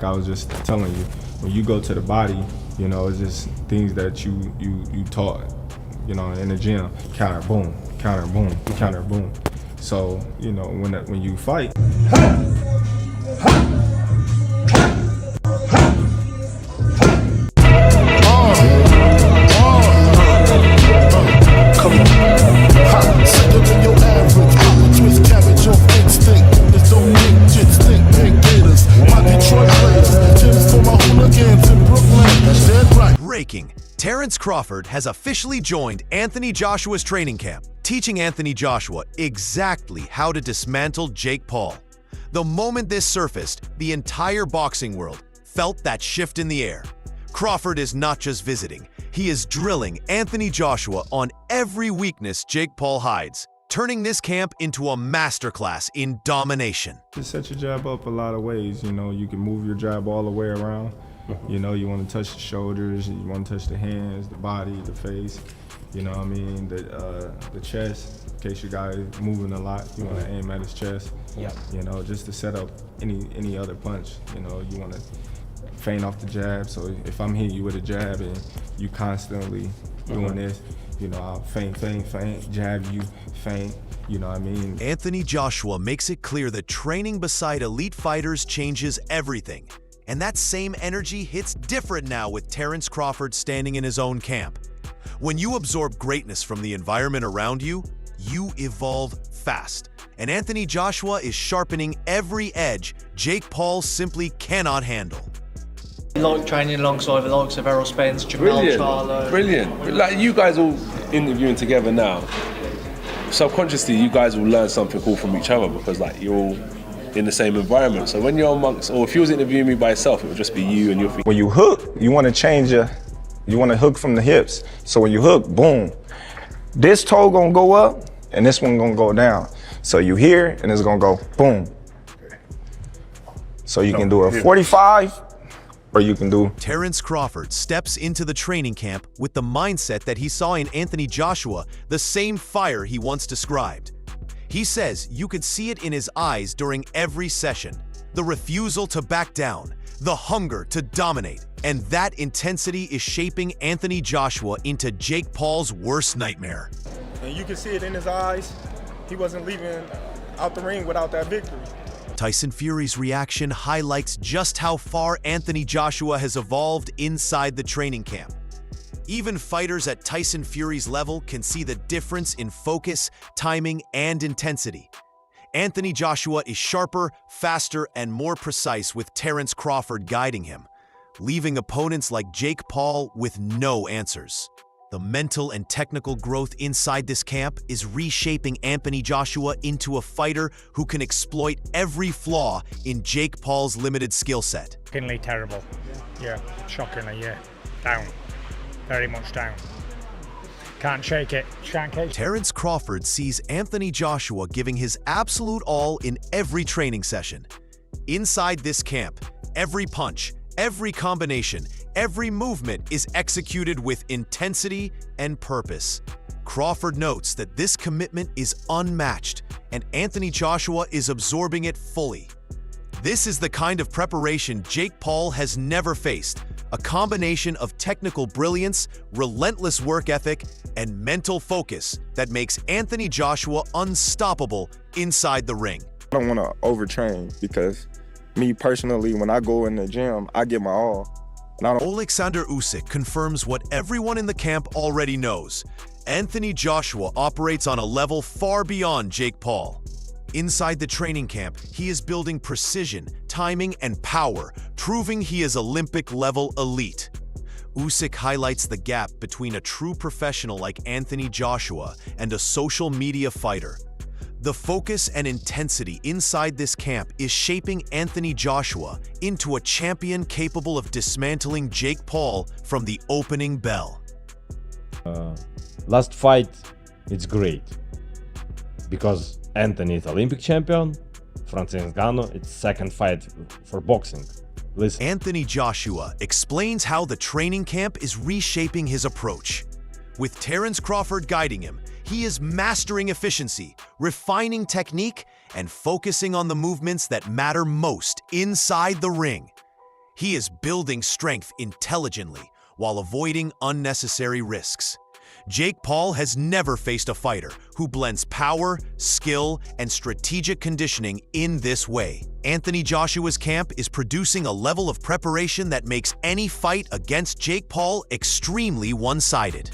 I was just telling you, when you go to the body, you know, it's just things that you taught, you know, in the gym. Counter, boom, counter, boom, counter, boom. So, you know, when you fight. Breaking. Terence Crawford has officially joined Anthony Joshua's training camp, teaching Anthony Joshua exactly how to dismantle Jake Paul. The moment this surfaced, the entire boxing world felt that shift in the air. Crawford is not just visiting, he is drilling Anthony Joshua on every weakness Jake Paul hides, turning this camp into a masterclass in domination. Just set your jab up a lot of ways. You know, you can move your jab all the way around. You know, you want to touch the shoulders, you want to touch the hands, the body, the face, you know what I mean, the chest, in case your guy is moving a lot, you want to aim at his chest. Yep. You know, just to set up any other punch. You know, you want to feint off the jab, so if I'm hitting you with a jab and you constantly doing this, you know, I'll feint, jab you, feint, you know what I mean? Anthony Joshua makes it clear that training beside elite fighters changes everything. And that same energy hits different now with Terence Crawford standing in his own camp. When you absorb greatness from the environment around you, you evolve fast. And Anthony Joshua is sharpening every edge Jake Paul simply cannot handle. Like training alongside the likes of Errol Spence, Jamal Charlo. Brilliant. Like you guys all interviewing together now, subconsciously you guys will learn something cool from each other because like you're all in the same environment. So when you're amongst, or if you was interviewing me by yourself, it would just be you and your feet. When you hook, you want to change you want to hook from the hips. So when you hook, boom, this toe gonna go up and this one gonna go down. So you here and it's gonna go boom. So you can do a 45 or you can do. Terence Crawford steps into the training camp with the mindset that he saw in Anthony Joshua, the same fire he once described. He says you could see it in his eyes during every session, the refusal to back down, the hunger to dominate, and that intensity is shaping Anthony Joshua into Jake Paul's worst nightmare. And you can see it in his eyes. He wasn't leaving out the ring without that victory. Tyson Fury's reaction highlights just how far Anthony Joshua has evolved inside the training camp. Even fighters at Tyson Fury's level can see the difference in focus, timing, and intensity. Anthony Joshua is sharper, faster, and more precise with Terence Crawford guiding him, leaving opponents like Jake Paul with no answers. The mental and technical growth inside this camp is reshaping Anthony Joshua into a fighter who can exploit every flaw in Jake Paul's limited skill set. Shockingly terrible. Yeah, shockingly, yeah. Down. Very much down. Can't shake it. Terence Crawford sees Anthony Joshua giving his absolute all in every training session. Inside this camp, every punch, every combination, every movement is executed with intensity and purpose. Crawford notes that this commitment is unmatched, and Anthony Joshua is absorbing it fully. This is the kind of preparation Jake Paul has never faced, a combination of technical brilliance, relentless work ethic, and mental focus that makes Anthony Joshua unstoppable inside the ring. I don't want to overtrain because me personally, when I go in the gym, I give my all. Alexander Usyk confirms what everyone in the camp already knows. Anthony Joshua operates on a level far beyond Jake Paul. Inside the training camp, he is building precision, timing, and power, proving he is Olympic-level elite. Usyk highlights the gap between a true professional like Anthony Joshua and a social media fighter. The focus and intensity inside this camp is shaping Anthony Joshua into a champion capable of dismantling Jake Paul from the opening bell. Last fight, it's great because Anthony is Olympic champion, Francis Ngannou, it's second fight for boxing. Listen. Anthony Joshua explains how the training camp is reshaping his approach. With Terence Crawford guiding him, he is mastering efficiency, refining technique, and focusing on the movements that matter most inside the ring. He is building strength intelligently while avoiding unnecessary risks. Jake Paul has never faced a fighter who blends power, skill, and strategic conditioning in this way. Anthony Joshua's camp is producing a level of preparation that makes any fight against Jake Paul extremely one-sided.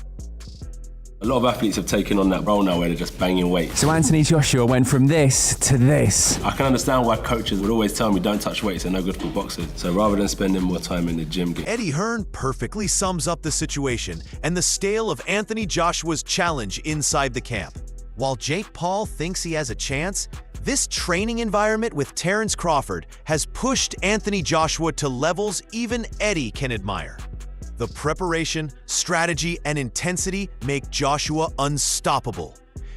A lot of athletes have taken on that role now where they're just banging weights. So Anthony Joshua went from this to this. I can understand why coaches would always tell me don't touch weights, they're no good for boxers. So rather than spending more time in the gym... Eddie Hearn perfectly sums up the situation and the scale of Anthony Joshua's challenge inside the camp. While Jake Paul thinks he has a chance, this training environment with Terence Crawford has pushed Anthony Joshua to levels even Eddie can admire. The preparation, strategy, and intensity make Joshua unstoppable.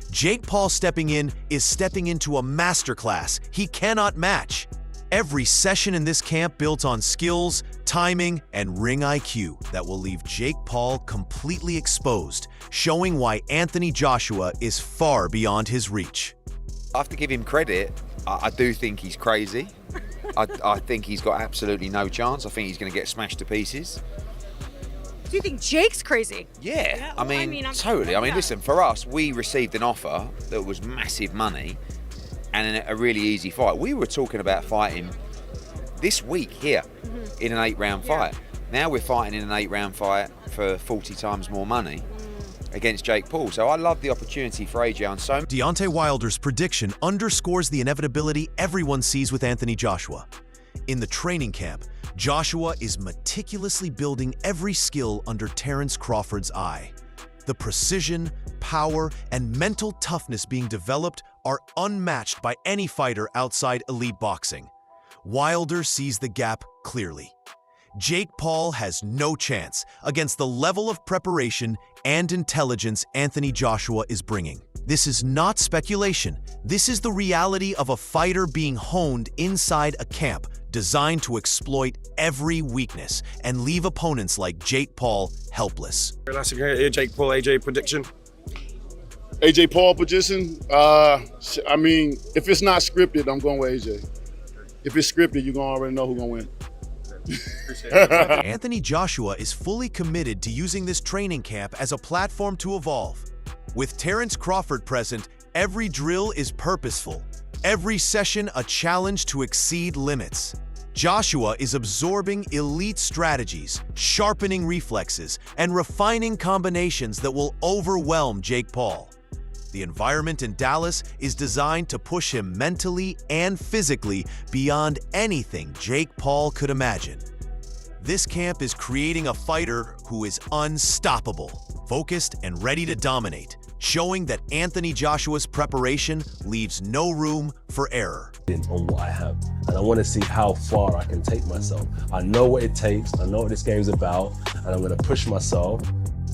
Jake Paul stepping in is stepping into a masterclass he cannot match. Every session in this camp built on skills, timing, and ring IQ that will leave Jake Paul completely exposed, showing why Anthony Joshua is far beyond his reach. I have to give him credit. I do think he's crazy. I think he's got absolutely no chance. I think he's going to get smashed to pieces. Do you think Jake's crazy? Yeah, I mean, totally. I mean, listen, for us, we received an offer that was massive money and a really easy fight. We were talking about fighting this week here in an 8-round fight. Now we're fighting in an 8-round fight for 40 times more money against Jake Paul. So I love the opportunity for AJ on so... Deontay Wilder's prediction underscores the inevitability everyone sees with Anthony Joshua. In the training camp, Joshua is meticulously building every skill under Terence Crawford's eye. The precision, power, and mental toughness being developed are unmatched by any fighter outside elite boxing. Wilder sees the gap clearly. Jake Paul has no chance against the level of preparation and intelligence Anthony Joshua is bringing. This is not speculation. This is the reality of a fighter being honed inside a camp designed to exploit every weakness and leave opponents like Jake Paul helpless. That's a Jake Paul, AJ prediction. AJ Paul position, I mean, if it's not scripted, I'm going with AJ. If it's scripted, you're going to already know who's going to win. Anthony Joshua is fully committed to using this training camp as a platform to evolve. With Terence Crawford present, every drill is purposeful. Every session a challenge to exceed limits. Joshua is absorbing elite strategies, sharpening reflexes, and refining combinations that will overwhelm Jake Paul. The environment in Dallas is designed to push him mentally and physically beyond anything Jake Paul could imagine. This camp is creating a fighter who is unstoppable, focused, and ready to dominate, showing that Anthony Joshua's preparation leaves no room for error. On what I have, and I want to see how far I can take myself. I know what it takes, I know what this game's about, and I'm going to push myself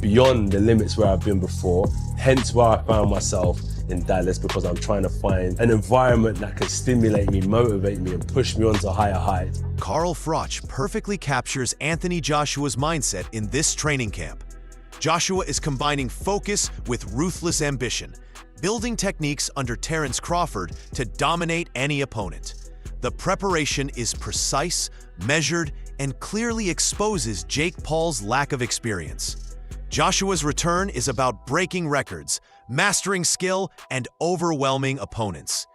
beyond the limits where I've been before, hence why I found myself in Dallas, because I'm trying to find an environment that can stimulate me, motivate me, and push me on to higher heights. Carl Froch perfectly captures Anthony Joshua's mindset in this training camp. Joshua is combining focus with ruthless ambition, building techniques under Terence Crawford to dominate any opponent. The preparation is precise, measured, and clearly exposes Jake Paul's lack of experience. Joshua's return is about breaking records, mastering skill, and overwhelming opponents.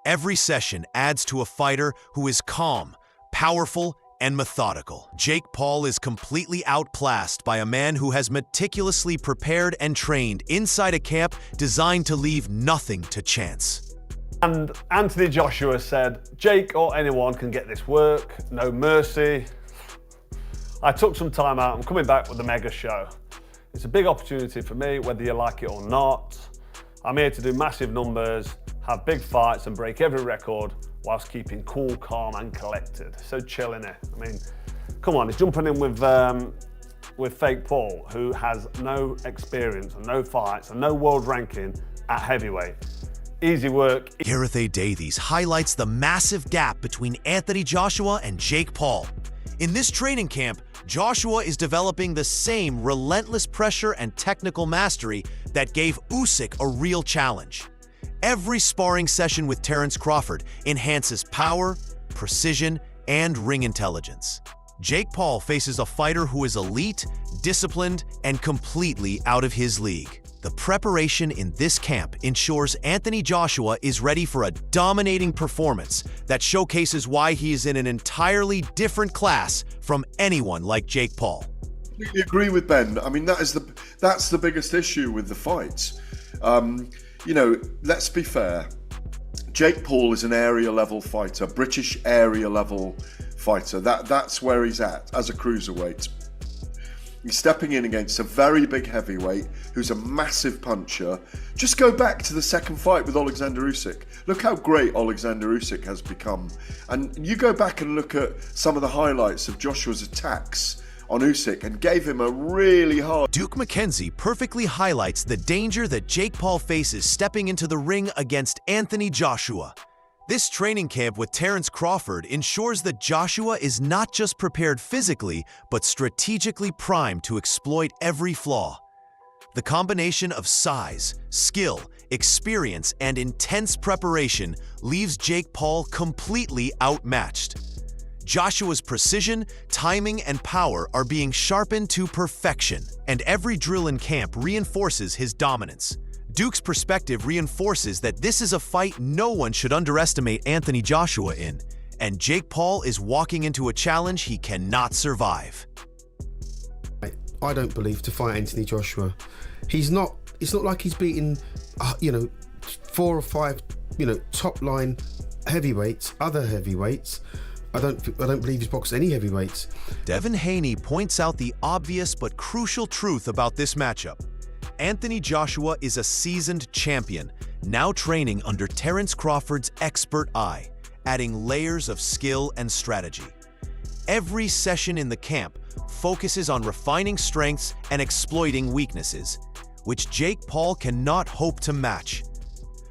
Every session adds to a fighter who is calm, powerful, and methodical. Jake Paul is completely outclassed by a man who has meticulously prepared and trained inside a camp designed to leave nothing to chance. And Anthony Joshua said, Jake or anyone can get this work, no mercy. I took some time out, I'm coming back with a mega show. It's a big opportunity for me, whether you like it or not. I'm here to do massive numbers, have big fights and break every record whilst keeping cool, calm and collected. So chill in it. I mean, come on, he's jumping in with fake Paul, who has no experience and no fights and no world ranking at heavyweight. Easy work. Gareth A. Davies highlights the massive gap between Anthony Joshua and Jake Paul. In this training camp, Joshua is developing the same relentless pressure and technical mastery that gave Usyk a real challenge. Every sparring session with Terence Crawford enhances power, precision, and ring intelligence. Jake Paul faces a fighter who is elite, disciplined, and completely out of his league. The preparation in this camp ensures Anthony Joshua is ready for a dominating performance that showcases why he is in an entirely different class from anyone like Jake Paul. Completely agree with Ben. I mean, that's the biggest issue with the fights. You know, let's be fair. Jake Paul is an area level fighter, British area level fighter. That's where he's at as a cruiserweight. He's stepping in against a very big heavyweight who's a massive puncher. Just go back to the second fight with Alexander Usyk. Look how great Alexander Usyk has become. And you go back and look at some of the highlights of Joshua's attacks on Usyk and gave him a really hard... Duke McKenzie perfectly highlights the danger that Jake Paul faces stepping into the ring against Anthony Joshua. This training camp with Terence Crawford ensures that Joshua is not just prepared physically, but strategically primed to exploit every flaw. The combination of size, skill, experience, and intense preparation leaves Jake Paul completely outmatched. Joshua's precision, timing, and power are being sharpened to perfection, and every drill in camp reinforces his dominance. Duke's perspective reinforces that this is a fight no one should underestimate Anthony Joshua in, and Jake Paul is walking into a challenge he cannot survive. I don't believe to fight Anthony Joshua. It's not like he's beaten, 4 or 5, top line heavyweights, other heavyweights. I don't believe he's boxed any heavyweights. Devin Haney points out the obvious but crucial truth about this matchup. Anthony Joshua is a seasoned champion, now training under Terence Crawford's expert eye, adding layers of skill and strategy. Every session in the camp focuses on refining strengths and exploiting weaknesses, which Jake Paul cannot hope to match.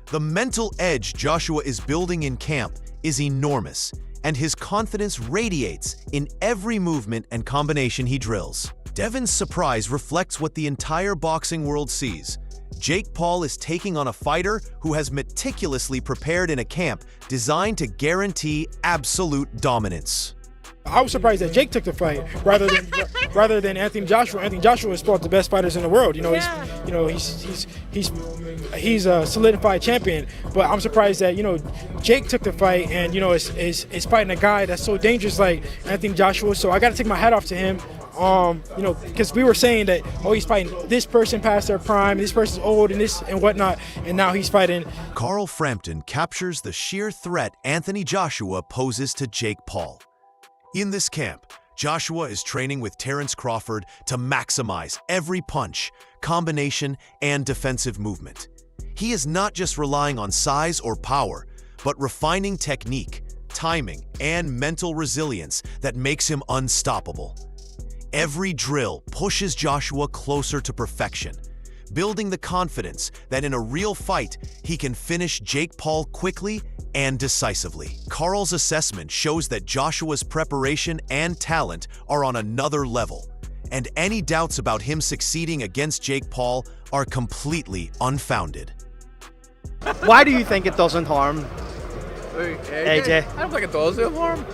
The mental edge Joshua is building in camp is enormous, and his confidence radiates in every movement and combination he drills. Devin's surprise reflects what the entire boxing world sees. Jake Paul is taking on a fighter who has meticulously prepared in a camp designed to guarantee absolute dominance. I was surprised that Jake took the fight rather than Anthony Joshua. Anthony Joshua is probably the best fighters in the world. He's a solidified champion. But I'm surprised that Jake took the fight and is fighting a guy that's so dangerous like Anthony Joshua. So I got to take my hat off to him. Because we were saying that, he's fighting this person past their prime, this person's old and this and whatnot, and now he's fighting. Carl Frampton captures the sheer threat Anthony Joshua poses to Jake Paul. In this camp, Joshua is training with Terence Crawford to maximize every punch, combination, and defensive movement. He is not just relying on size or power, but refining technique, timing, and mental resilience that makes him unstoppable. Every drill pushes Joshua closer to perfection, building the confidence that in a real fight, he can finish Jake Paul quickly and decisively. Carl's assessment shows that Joshua's preparation and talent are on another level, and any doubts about him succeeding against Jake Paul are completely unfounded. Why do you think it doesn't harm AJ? I don't think it does harm.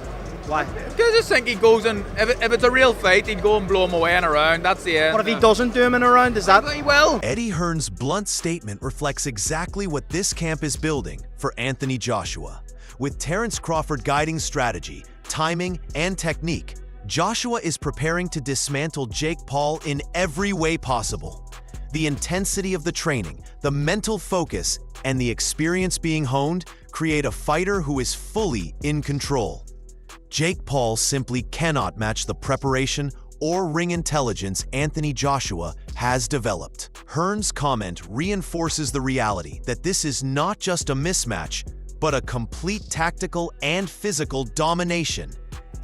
Why? Because I just think he goes and if it's a real fight, he'd go and blow him away in a round. That's the end. What if he doesn't do him in a round? Is that? He will. Eddie Hearn's blunt statement reflects exactly what this camp is building for Anthony Joshua. With Terence Crawford guiding strategy, timing, and technique, Joshua is preparing to dismantle Jake Paul in every way possible. The intensity of the training, the mental focus, and the experience being honed create a fighter who is fully in control. Jake Paul simply cannot match the preparation or ring intelligence Anthony Joshua has developed. Hearn's comment reinforces the reality that this is not just a mismatch, but a complete tactical and physical domination.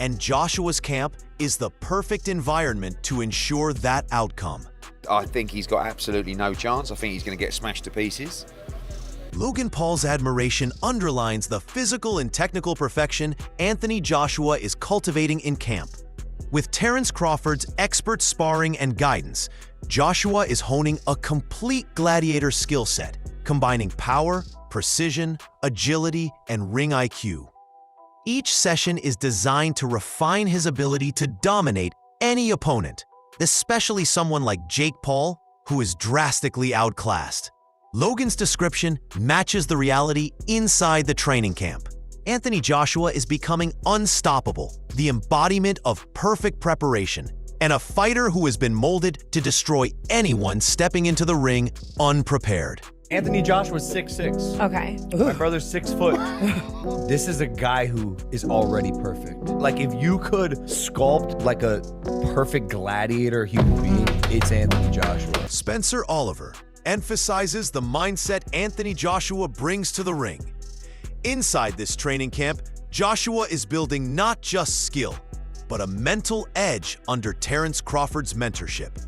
And Joshua's camp is the perfect environment to ensure that outcome. I think he's got absolutely no chance. I think he's going to get smashed to pieces. Logan Paul's admiration underlines the physical and technical perfection Anthony Joshua is cultivating in camp. With Terence Crawford's expert sparring and guidance, Joshua is honing a complete gladiator skill set, combining power, precision, agility, and ring IQ. Each session is designed to refine his ability to dominate any opponent, especially someone like Jake Paul, who is drastically outclassed. Logan's description matches the reality inside the training camp. Anthony Joshua is becoming unstoppable, the embodiment of perfect preparation, and a fighter who has been molded to destroy anyone stepping into the ring unprepared. Anthony Joshua's 6'6". Okay. My brother's 6 foot. This is a guy who is already perfect. Like, if you could sculpt like a perfect gladiator human being, it's Anthony Joshua. Spencer Oliver emphasizes the mindset Anthony Joshua brings to the ring. Inside this training camp, Joshua is building not just skill, but a mental edge under Terence Crawford's mentorship.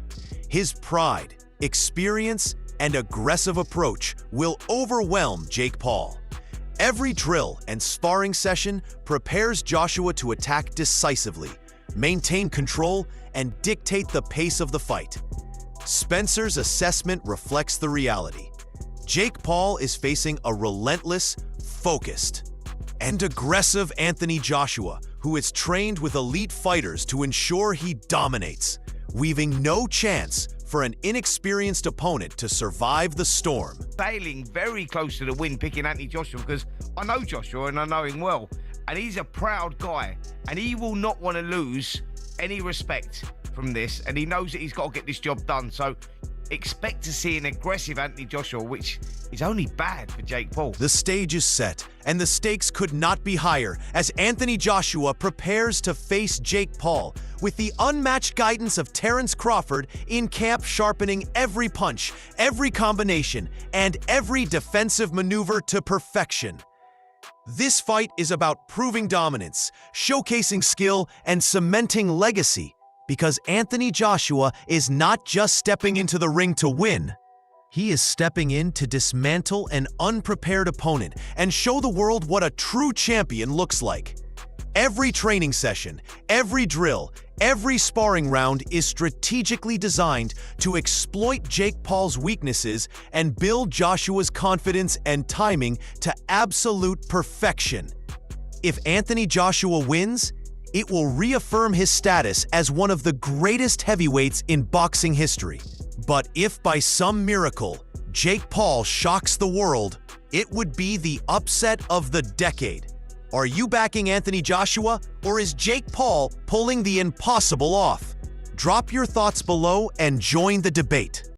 His pride, experience, and aggressive approach will overwhelm Jake Paul. Every drill and sparring session prepares Joshua to attack decisively, maintain control, and dictate the pace of the fight. Spencer's assessment reflects the reality. Jake Paul is facing a relentless, focused, and aggressive Anthony Joshua, who is trained with elite fighters to ensure he dominates, leaving no chance for an inexperienced opponent to survive the storm. Sailing very close to the win, picking Anthony Joshua, because I know Joshua and I know him well, and he's a proud guy, and he will not want to lose any respect from this, and he knows that he's got to get this job done. So expect to see an aggressive Anthony Joshua, which is only bad for Jake Paul. The stage is set, and the stakes could not be higher as Anthony Joshua prepares to face Jake Paul, with the unmatched guidance of Terence Crawford in camp, sharpening every punch, every combination, and every defensive maneuver to perfection. This fight is about proving dominance, showcasing skill, and cementing legacy, because Anthony Joshua is not just stepping into the ring to win. He is stepping in to dismantle an unprepared opponent and show the world what a true champion looks like. Every training session, every drill, every sparring round is strategically designed to exploit Jake Paul's weaknesses and build Joshua's confidence and timing to absolute perfection. If Anthony Joshua wins, it will reaffirm his status as one of the greatest heavyweights in boxing history. But if by some miracle, Jake Paul shocks the world, it would be the upset of the decade. Are you backing Anthony Joshua, or is Jake Paul pulling the impossible off? Drop your thoughts below and join the debate.